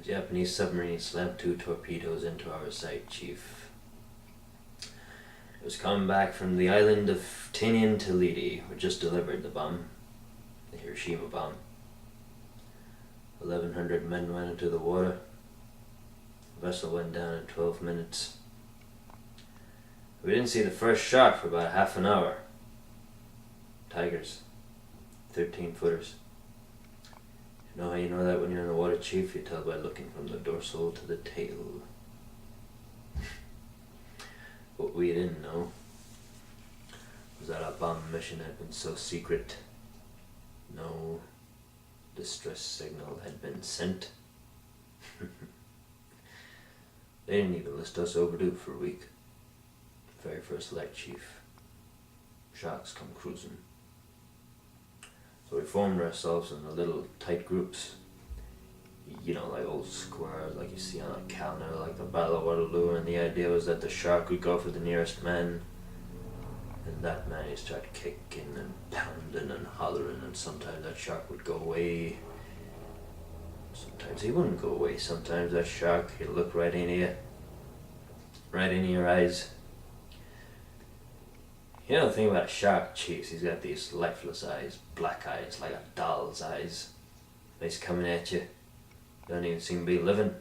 Japanese submarine slammed 2 torpedoes into our sight, Chief. It was coming back from the island of Tinian to Leyte. We just delivered the bomb. The Hiroshima bomb. 1,100 men went into the water. The vessel went down in 12 minutes. We didn't see the first shark for about half an hour. Tigers. 13-footers. You know how you know that when you're in the water, Chief? You tell by looking from the dorsal to the tail. What we didn't know was that our bomb mission had been so secret. No distress signal had been sent. They didn't even list us overdue for a week. Very first leg, Chief. Sharks come cruising. So we formed ourselves into little tight groups. You know, like old squares like you see on a calendar, like the Battle of Waterloo, and the idea was that the shark would go for the nearest man, and that man he'd start kicking and pounding and hollering, and sometimes that shark would go away. Sometimes he wouldn't go away. Sometimes that shark, he'd look right into you. Right into your eyes. You know the thing about a shark, Chiefs, he's got these lifeless eyes, black eyes, like a doll's eyes. He's coming at you. Don't even seem to be living.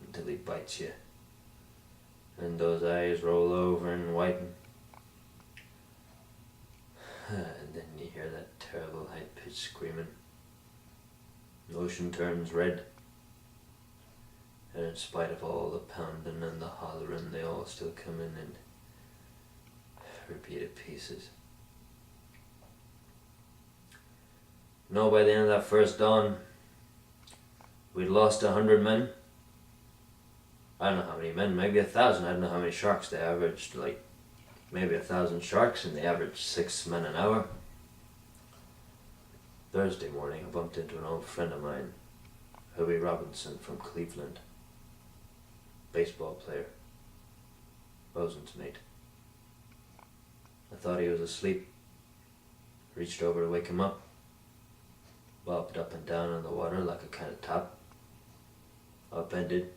Until he bites you. And those eyes roll over and whiten. And then you hear that terrible high-pitched screaming. The ocean turns red. And in spite of all the pounding and the hollering, they all still come in and repeated pieces. No, by the end of that first dawn, we'd lost 100 men. I don't know how many men, maybe 1,000. I don't know how many sharks. They averaged like maybe 1,000 sharks, and they averaged 6 men an hour. Thursday morning, I bumped into an old friend of mine, Hubby Robinson from Cleveland. Baseball player. Bosun's mate. I thought he was asleep. Reached over to wake him up. Bobbed up and down on the water like a kind of top. Upended.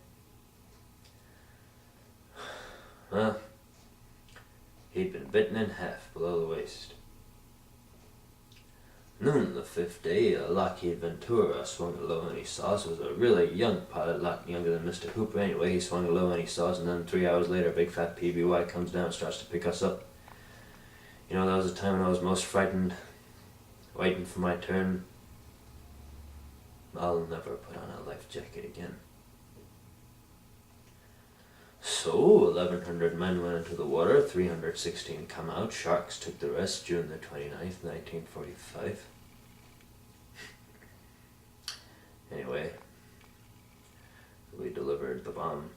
Well, he'd been bitten in half below the waist. Noon the 5th day, a Lockheed Ventura swung low and he saw us. It was a really young pilot, a lot younger than Mr. Hooper anyway. He swung low and he saw us, and then 3 hours later a big fat PBY comes down and starts to pick us up. You know, that was the time when I was most frightened, waiting for my turn. I'll never put on a life jacket again. So, 1,100 men went into the water, 316 come out, sharks took the rest, June the 29th, 1945. Anyway, we delivered the bomb.